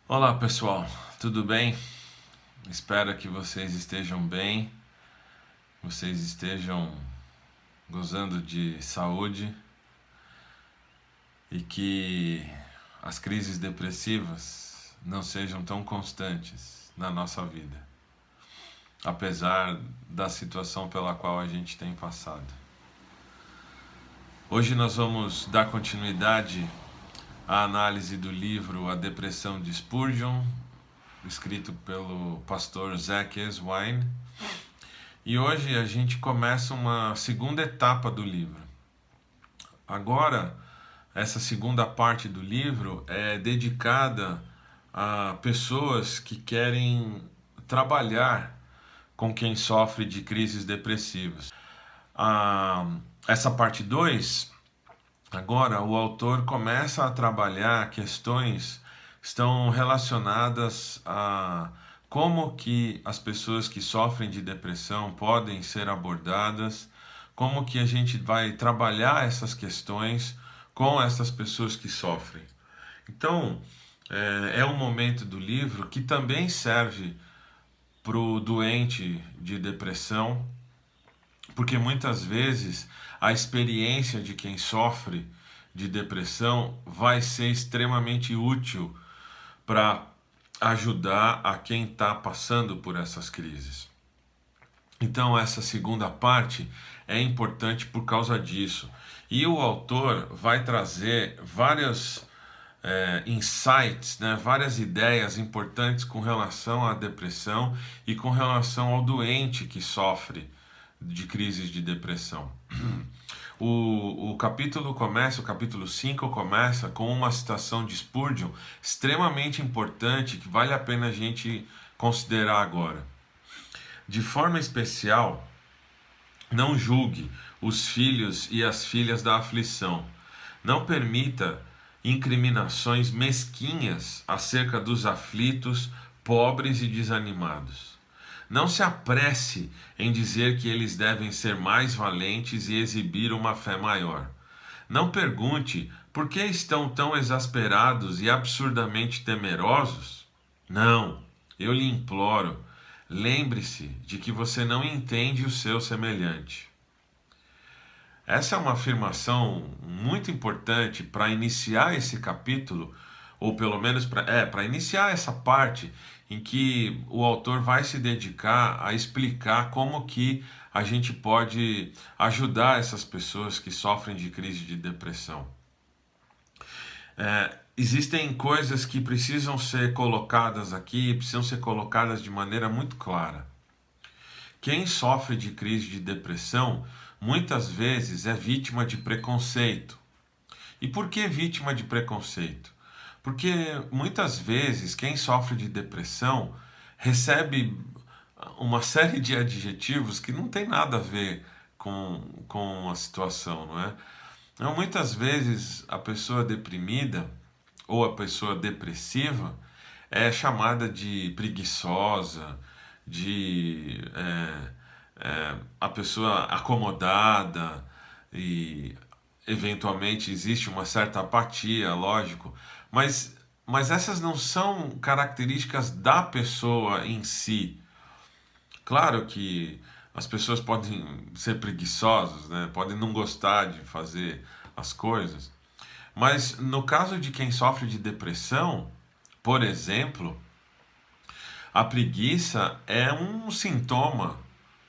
Olá pessoal, tudo bem? Espero que vocês estejam bem, vocês estejam gozando de saúde e que as crises depressivas não sejam tão constantes na nossa vida, apesar da situação pela qual a gente tem passado. Hoje nós vamos dar continuidade à análise do livro A Depressão de Spurgeon, escrito pelo pastor Zach Eswine. E hoje a gente começa uma segunda etapa do livro. Agora, essa segunda parte do livro é dedicada a pessoas que querem trabalhar com quem sofre de crises depressivas. Essa parte 2, agora o autor começa a trabalhar questões que estão relacionadas a como que as pessoas que sofrem de depressão podem ser abordadas, como que a gente vai trabalhar essas questões com essas pessoas que sofrem. Então, é um momento do livro que também serve para o doente de depressão, porque muitas vezes a experiência de quem sofre de depressão vai ser extremamente útil para ajudar a quem está passando por essas crises. Então essa segunda parte é importante por causa disso. E o autor vai trazer vários insights, né, várias ideias importantes com relação à depressão e com relação ao doente que sofre de crises de depressão. O capítulo 5 começa com uma citação de Spurgeon extremamente importante que vale a pena a gente considerar agora. De forma especial, não julgue os filhos e as filhas da aflição. Não permita incriminações mesquinhas acerca dos aflitos, pobres e desanimados. Não se apresse em dizer que eles devem ser mais valentes e exibir uma fé maior. Não pergunte por que estão tão exasperados e absurdamente temerosos. Não, eu lhe imploro, lembre-se de que você não entende o seu semelhante. Essa é uma afirmação muito importante para iniciar esse capítulo, ou pelo menos para iniciar essa parte em que o autor vai se dedicar a explicar como que a gente pode ajudar essas pessoas que sofrem de crise de depressão. Existem coisas que precisam ser colocadas aqui, precisam ser colocadas de maneira muito clara. Quem sofre de crise de depressão muitas vezes é vítima de preconceito. E por que vítima de preconceito? Porque muitas vezes quem sofre de depressão recebe uma série de adjetivos que não tem nada a ver com a situação, não é? Então, muitas vezes a pessoa deprimida ou a pessoa depressiva é chamada de preguiçosa, de a pessoa acomodada, e eventualmente existe uma certa apatia, lógico, mas essas não são características da pessoa em si. Claro que as pessoas podem ser preguiçosas, né? Podem não gostar de fazer as coisas, mas no caso de quem sofre de depressão, por exemplo, a preguiça é um sintoma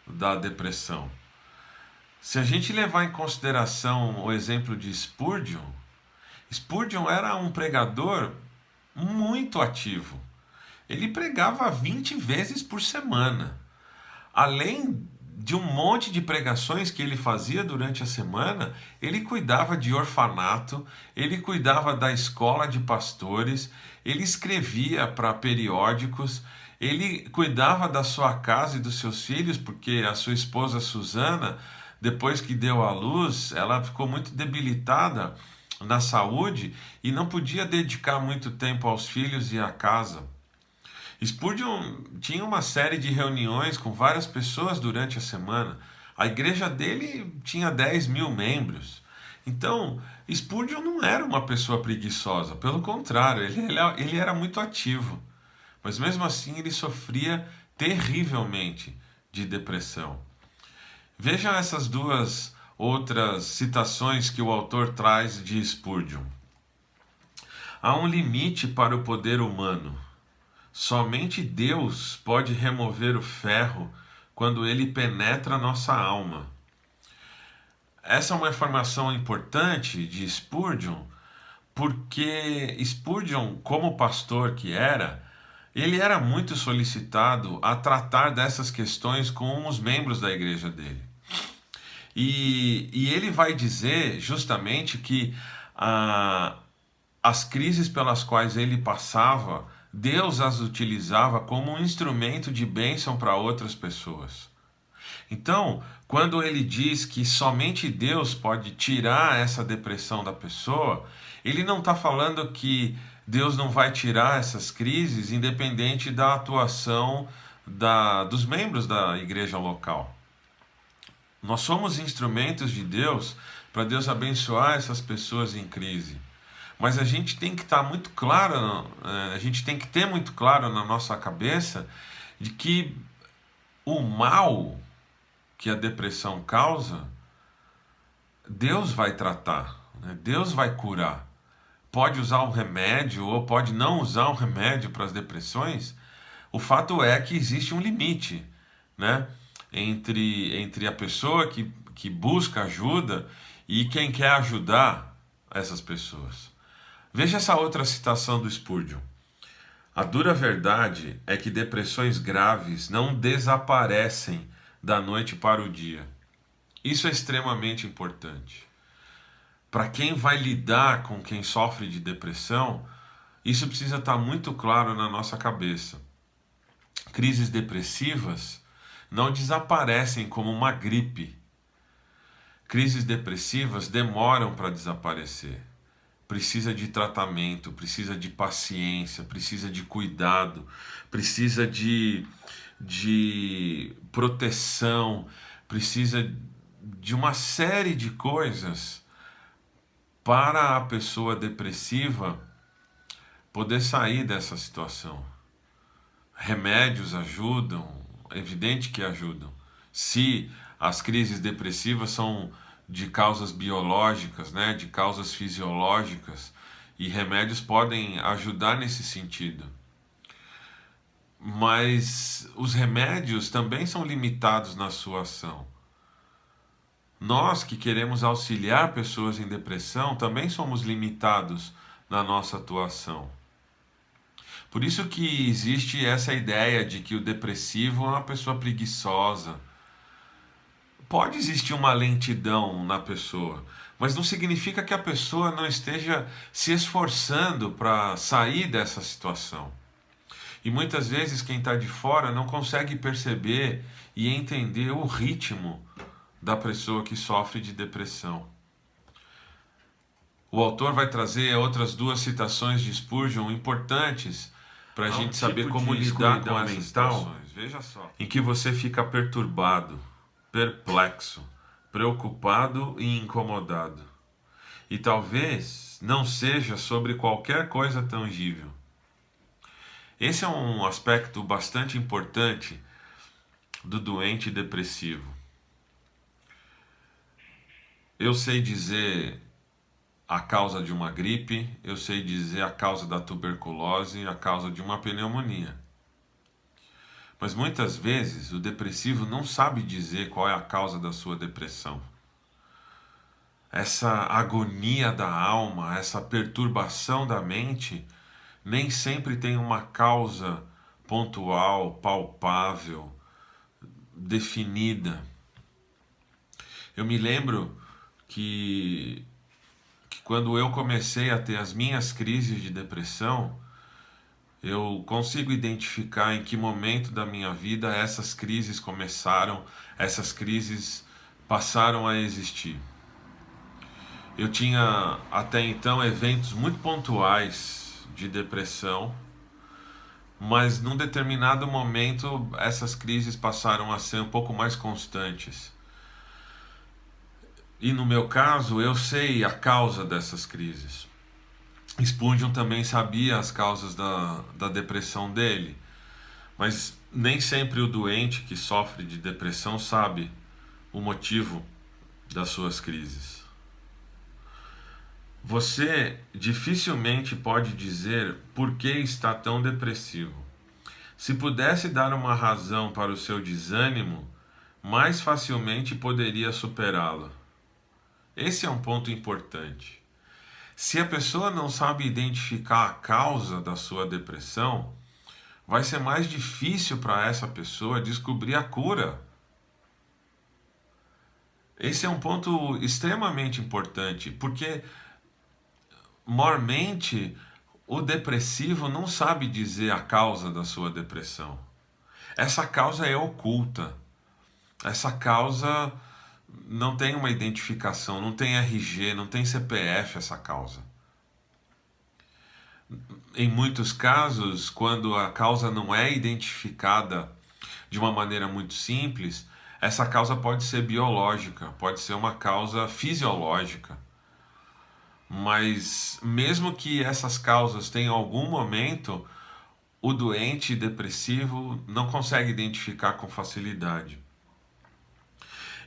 da depressão. Se a gente levar em consideração o exemplo de Spurgeon, Spurgeon era um pregador muito ativo. Ele pregava 20 vezes por semana. Além de um monte de pregações que ele fazia durante a semana, ele cuidava de orfanato, ele cuidava da escola de pastores, ele escrevia para periódicos, ele cuidava da sua casa e dos seus filhos, porque a sua esposa Susana, depois que deu à luz, ela ficou muito debilitada na saúde e não podia dedicar muito tempo aos filhos e à casa. Spurgeon tinha uma série de reuniões com várias pessoas durante a semana. A igreja dele tinha 10 mil membros. Então, Spurgeon não era uma pessoa preguiçosa, pelo contrário, ele era muito ativo, mas mesmo assim ele sofria terrivelmente de depressão. Vejam essas duas outras citações que o autor traz de Spurgeon. Há um limite para o poder humano. Somente Deus pode remover o ferro quando ele penetra nossa alma. Essa é uma informação importante de Spurgeon, porque Spurgeon, como pastor que era, ele era muito solicitado a tratar dessas questões com os membros da igreja dele. E ele vai dizer justamente que as crises pelas quais ele passava, Deus as utilizava como um instrumento de bênção para outras pessoas. Então, quando ele diz que somente Deus pode tirar essa depressão da pessoa, ele não está falando que Deus não vai tirar essas crises independente da atuação dos membros da igreja local. Nós somos instrumentos de Deus para Deus abençoar essas pessoas em crise. Mas a gente tem que estar muito claro, a gente tem que ter muito claro na nossa cabeça de que o mal que a depressão causa, Deus vai tratar, né? Deus vai curar. Pode usar um remédio ou pode não usar um remédio para as depressões. O fato é que existe um limite, né? Entre a pessoa que busca ajuda e quem quer ajudar essas pessoas. Veja essa outra citação do Spurgeon. A dura verdade é que depressões graves não desaparecem da noite para o dia. Isso é extremamente importante. Para quem vai lidar com quem sofre de depressão, isso precisa estar muito claro na nossa cabeça. Crises depressivas não desaparecem como uma gripe. Crises depressivas demoram para desaparecer. Precisa de tratamento, precisa de paciência, precisa de cuidado, precisa de proteção, precisa de uma série de coisas para a pessoa depressiva poder sair dessa situação. Remédios ajudam, é evidente que ajudam. Se as crises depressivas são de causas biológicas, né, de causas fisiológicas, e remédios podem ajudar nesse sentido. Mas os remédios também são limitados na sua ação. Nós que queremos auxiliar pessoas em depressão também somos limitados na nossa atuação. Por isso que existe essa ideia de que o depressivo é uma pessoa preguiçosa. Pode existir uma lentidão na pessoa, mas não significa que a pessoa não esteja se esforçando para sair dessa situação. E muitas vezes quem está de fora não consegue perceber e entender o ritmo da pessoa que sofre de depressão. O autor vai trazer outras duas citações de Spurgeon importantes para a gente saber como lidar com essas situações. Veja só. Em que você fica perturbado, perplexo, preocupado e incomodado. E talvez não seja sobre qualquer coisa tangível. Esse é um aspecto bastante importante do doente depressivo. Eu sei dizer a causa de uma gripe, eu sei dizer a causa da tuberculose, a causa de uma pneumonia. Mas muitas vezes o depressivo não sabe dizer qual é a causa da sua depressão. Essa agonia da alma, essa perturbação da mente, nem sempre tem uma causa pontual, palpável, definida. Eu me lembro que quando eu comecei a ter as minhas crises de depressão, eu consigo identificar em que momento da minha vida essas crises começaram, essas crises passaram a existir. Eu tinha até então eventos muito pontuais de depressão, mas num determinado momento essas crises passaram a ser um pouco mais constantes. E no meu caso, eu sei a causa dessas crises. Spurgeon também sabia as causas da depressão dele, mas nem sempre o doente que sofre de depressão sabe o motivo das suas crises. Você dificilmente pode dizer por que está tão depressivo. Se pudesse dar uma razão para o seu desânimo, mais facilmente poderia superá-lo. Esse é um ponto importante. Se a pessoa não sabe identificar a causa da sua depressão, vai ser mais difícil para essa pessoa descobrir a cura. Esse é um ponto extremamente importante, porque mormente o depressivo não sabe dizer a causa da sua depressão. Essa causa é oculta. Essa causa não tem uma identificação, não tem RG, não tem CPF essa causa. Em muitos casos, quando a causa não é identificada de uma maneira muito simples, essa causa pode ser biológica, pode ser uma causa fisiológica. Mas mesmo que essas causas tenham algum momento, o doente depressivo não consegue identificar com facilidade.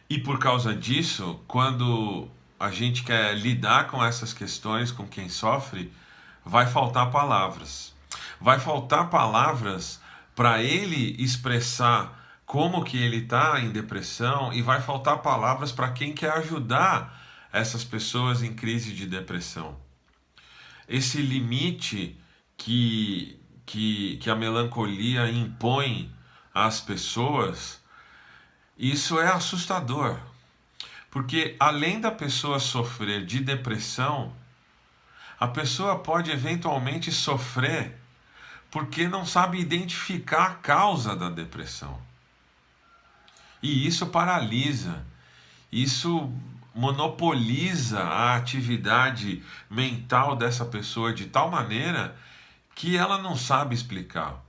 E por causa disso, quando a gente quer lidar com essas questões com quem sofre, vai faltar palavras. Vai faltar palavras para ele expressar como que ele está em depressão, e vai faltar palavras para quem quer ajudar essas pessoas em crise de depressão. Esse limite que a melancolia impõe às pessoas, isso é assustador. Porque além da pessoa sofrer de depressão, a pessoa pode eventualmente sofrer porque não sabe identificar a causa da depressão. E isso paralisa, isso monopoliza a atividade mental dessa pessoa de tal maneira que ela não sabe explicar.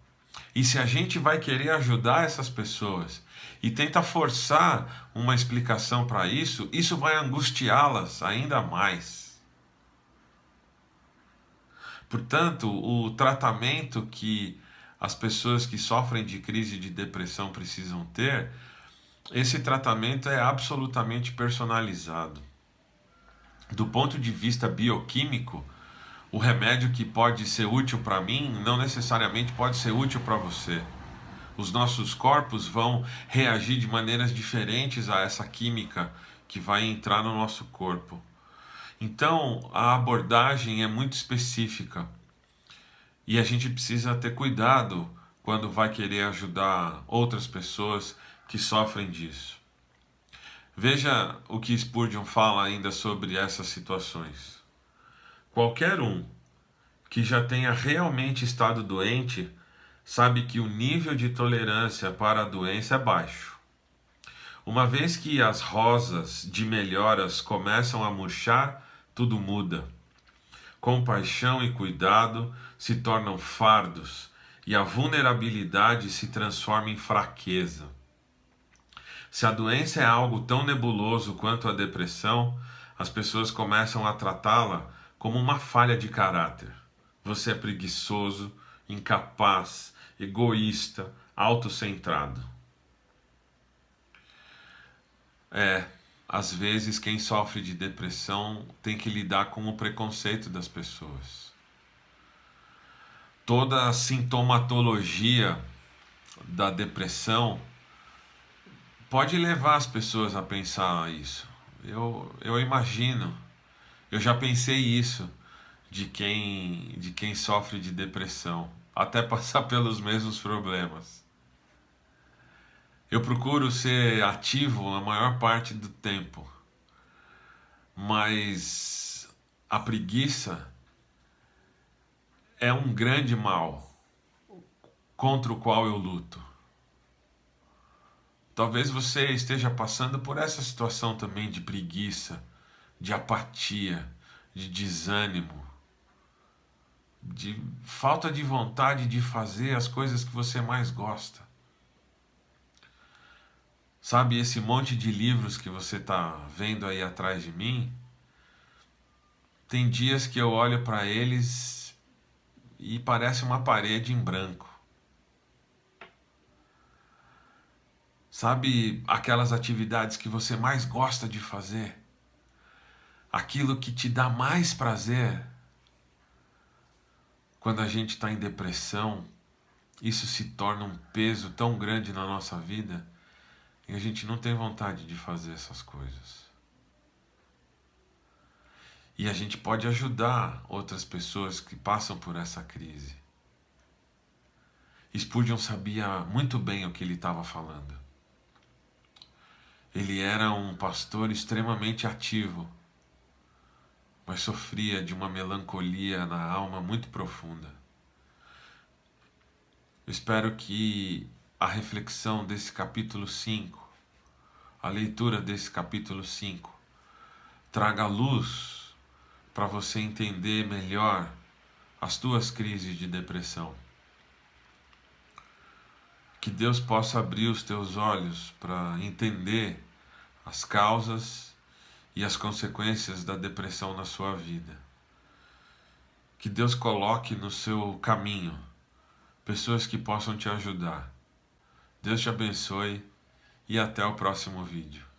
E se a gente vai querer ajudar essas pessoas e tenta forçar uma explicação para isso, isso vai angustiá-las ainda mais. Portanto, o tratamento que as pessoas que sofrem de crise de depressão precisam ter, esse tratamento é absolutamente personalizado. Do ponto de vista bioquímico, o remédio que pode ser útil para mim não necessariamente pode ser útil para você. Os nossos corpos vão reagir de maneiras diferentes a essa química que vai entrar no nosso corpo. Então, a abordagem é muito específica e a gente precisa ter cuidado quando vai querer ajudar outras pessoas que sofrem disso. Veja o que Spurgeon fala ainda sobre essas situações. Qualquer um que já tenha realmente estado doente sabe que o nível de tolerância para a doença é baixo. Uma vez que as rosas de melhoras começam a murchar, tudo muda. Compaixão e cuidado se tornam fardos e a vulnerabilidade se transforma em fraqueza. Se a doença é algo tão nebuloso quanto a depressão, as pessoas começam a tratá-la como uma falha de caráter. Você é preguiçoso, incapaz, egoísta, autocentrado. Às vezes quem sofre de depressão tem que lidar com o preconceito das pessoas. Toda a sintomatologia da depressão pode levar as pessoas a pensar isso. Eu imagino, eu já pensei isso de quem sofre de depressão, até passar pelos mesmos problemas. Eu procuro ser ativo a maior parte do tempo, mas a preguiça é um grande mal contra o qual eu luto. Talvez você esteja passando por essa situação também de preguiça, de apatia, de desânimo, de falta de vontade de fazer as coisas que você mais gosta. Sabe, esse monte de livros que você está vendo aí atrás de mim, tem dias que eu olho para eles e parece uma parede em branco. Sabe aquelas atividades que você mais gosta de fazer? Aquilo que te dá mais prazer? Quando a gente está em depressão, isso se torna um peso tão grande na nossa vida e a gente não tem vontade de fazer essas coisas. E a gente pode ajudar outras pessoas que passam por essa crise. Spurgeon sabia muito bem o que ele estava falando. Ele era um pastor extremamente ativo, mas sofria de uma melancolia na alma muito profunda. Eu espero que a reflexão desse capítulo 5, a leitura desse capítulo 5, traga luz para você entender melhor as tuas crises de depressão. Que Deus possa abrir os teus olhos para entender as causas e as consequências da depressão na sua vida. Que Deus coloque no seu caminho pessoas que possam te ajudar. Deus te abençoe e até o próximo vídeo.